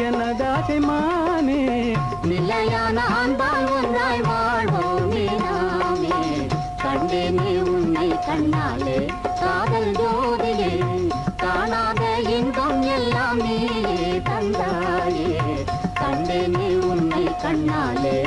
எனதாசை மானே நிலையான அன்பால் ஒன்றாய் வாழ்வோமே நாமே கண்டேனே உன்னை கண்ணாலே காதல் ஜோதியே காணாத இன்பம் எல்லாம் நீயே தந்தாயே கண்டேனே உன்னை கண்ணாலே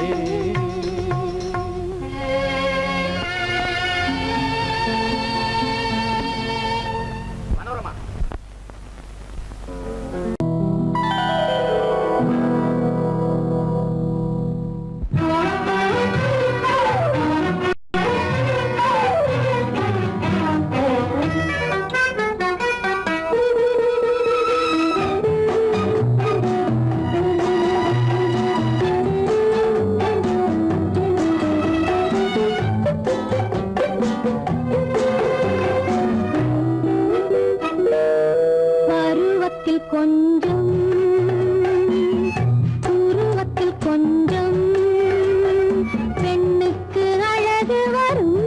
கொஞ்சம் உருவத்தில் கொஞ்சம் பெண்ணுக்கு அழகு வரும்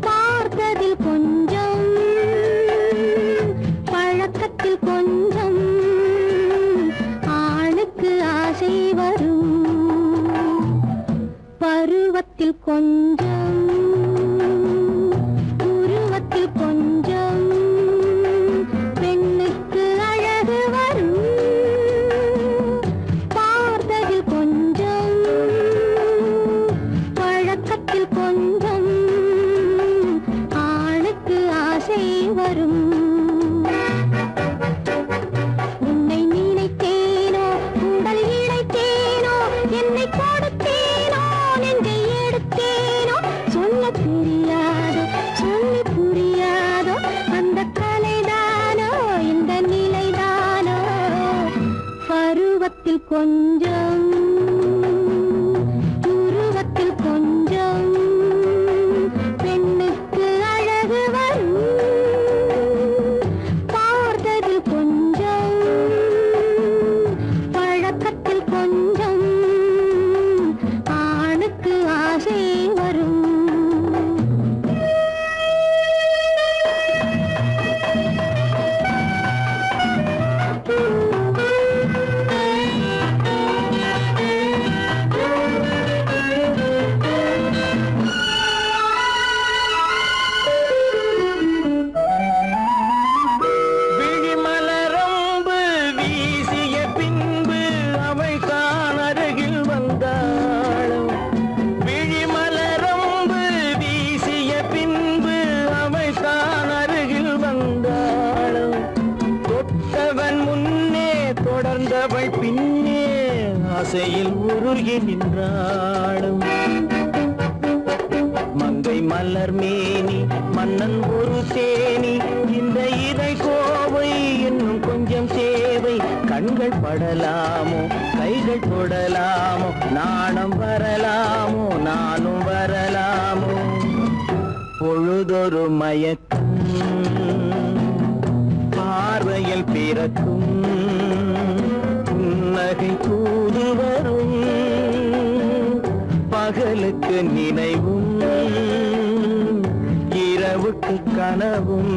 பார்த்ததில் கொஞ்சம் பழக்கத்தில் கொஞ்சம் ஆணுக்கு ஆசை வரும் பருவத்தில் கொஞ்சம் உருவத்தில் கொஞ்சம் உன்னை நினைத்தேனோ உடல் இழைத்தேனோ என்னை கொடுத்தேனோ நெஞ்சை எடுத்தேனோ சொல்ல தெரியாதோ சொல்லி புரியாதோ அந்த கலைதானோ இந்த நிலைதானோ பருவத்தில் கொஞ்சம் உருவத்தில் கொஞ்சம் பெண்ணுக்கு அழகு வரும் தொடர்ந்தவள் பின்னே ஆசையில் உருகி நின்றாளும் மங்கை மலர் மேனி மன்னன் ஒரு தேனி இந்த இதை கோவை இன்னும் கொஞ்சம் தேவை கண்கள் படலாமோ கைகள் தொடலாமோ நாணம் வரலாமோ நானும் வரலாமோ பொழுதொரு மயக்கம் பார்வையில் பிறக்கும் புன்னகை தூது வரும் பகலுக்கு நினைவும் இரவுக்கு கனவும்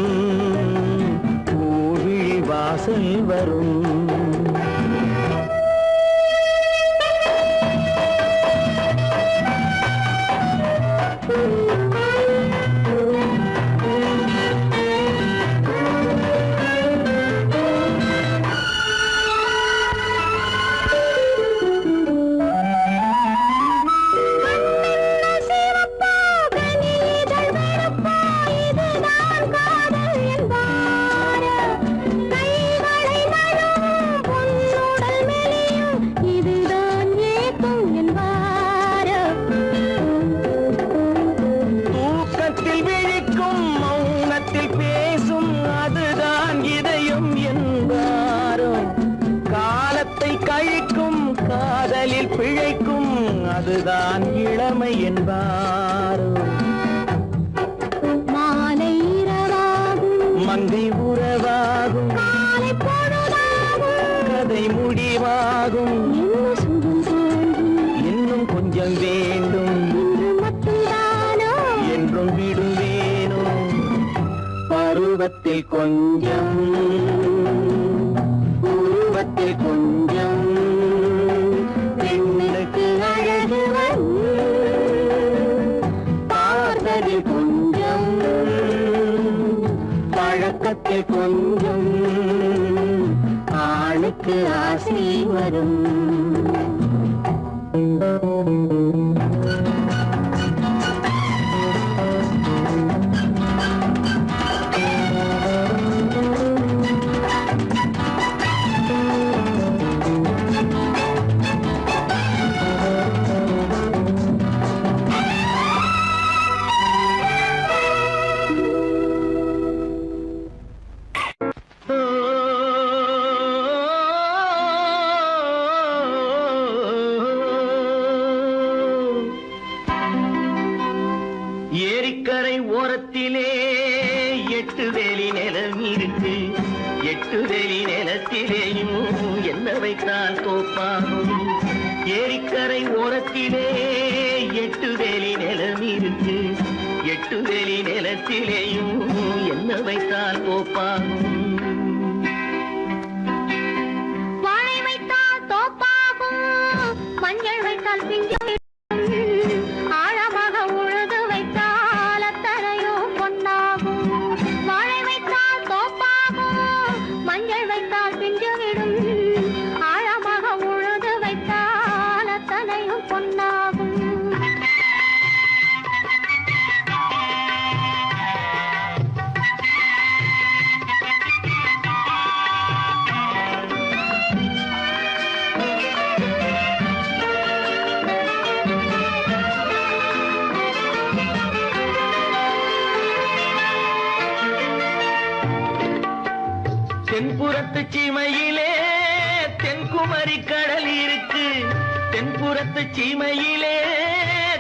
பூவிழி வாசல் வரும் காதலில் பிழைக்கும் அதுதான் இளமை என்பாரோ மாலை இரவாகும் மங்கை உறவாகும் காலை பொழுதாகும் கதை முடிவாகும். இன்னும் கொஞ்சம் வேண்டும் என்றும் விடுவேனும். பருவத்தில் கொஞ்சம் உருவத்தில் கொஞ்சம் பெண்ணுக்கு அழகு பார்த்ததில் கொஞ்சம் பழக்கத்தில் கொஞ்சம் ஆணுக்கு ஆசை வரும். ஏரிக்கரை ஓரத்திலே 8 வேலி நிலம் இருக்கு. 8 வேலி நிலத்திலேயும் என்ன வைத்தால் தோப்பாகும். ஏரிக்கரை ஓரத்திலே 8 வேலி நிலம் இருக்கு. 8 வேலி நிலத்திலேயும் என்ன வைத்தால் தோப்பாகும். வாழை வைத்தால் தோப்பாகும், மஞ்சள் வைத்தால் பிஞ்சு ஆழமாக உழுது வைத்தால் அத்தனையோ பொன்னாகும். வாழை வைத்தால் தோப்பாகும், மஞ்சள் வைத்தால் பிஞ்சு விடும் ஆழமாக உழுது வைத்தால் அத்தனையோ பொன்னாகும். தென்புறத்து சீமையிலே தென்குமரி கடல் இருக்கு. தென்புறத்து சீமையிலே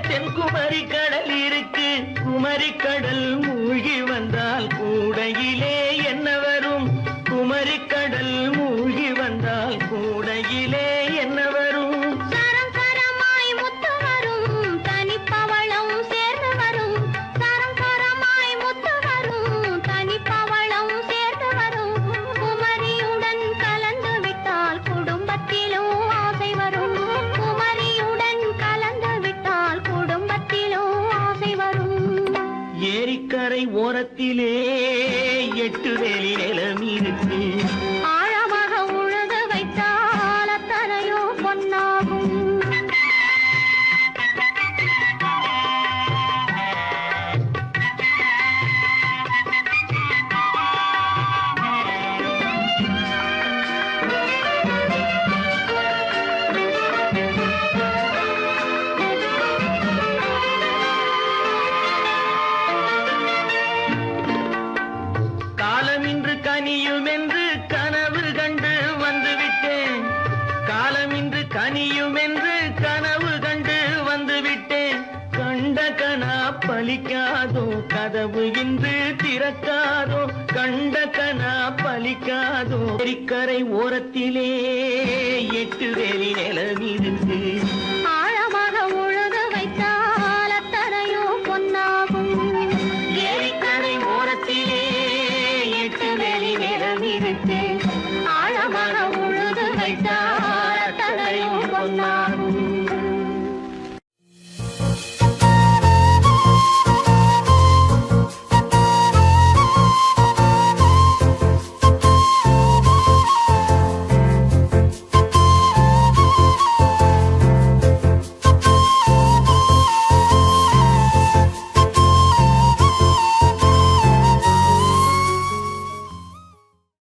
தென்குமரி கடல் இருக்கு. குமரி கடல் மூழ்கி வந்தால் கூடையிலே என்ன வரும். குமரி கடல் மூழ்கி வந்தால் கூடையிலே என்ன வரும். சரம் சரமாய் முத்து வரும், தனிப்பவளம் சேர்ந்து வரும். சரம் சரமாய் முத்து வரும், தனிப்பவளம் சேர்ந்து வரும். குமரியுடன் கலந்து விட்டால் குடும்பத்திலும் ஆசை வரும். குமரியுடன் கலந்து விட்டால் குடும்பத்திலும் ஆசை வரும். ஏரிக்கரை ஓரத்திலே 8 வேலி நிலம் இருக்கு. ஆழமாக உழுது வைத்தால் அத்தனையோ பொன்னாகும். காலமின்று கனியும் என்று கனவு கண்டு வந்துவிட்டேன். காலமின்று கனியும் என்று கனவு கண்டு வந்துவிட்டேன். கண்ட கனா பலிக்காதோ, கதவு இன்று திறக்காதோ. கண்ட கனா பலிக்காதோ. ஏரிக்கரை ஓரத்திலே 8 வேலி நிலம் இருக்கு. ஆழமாக உழுது வைத்தால் அத்தனையோ பொன்னாகும். ஏரிக்கரை ஓரத்திலே 8 வேலி நிலம் இருக்கு.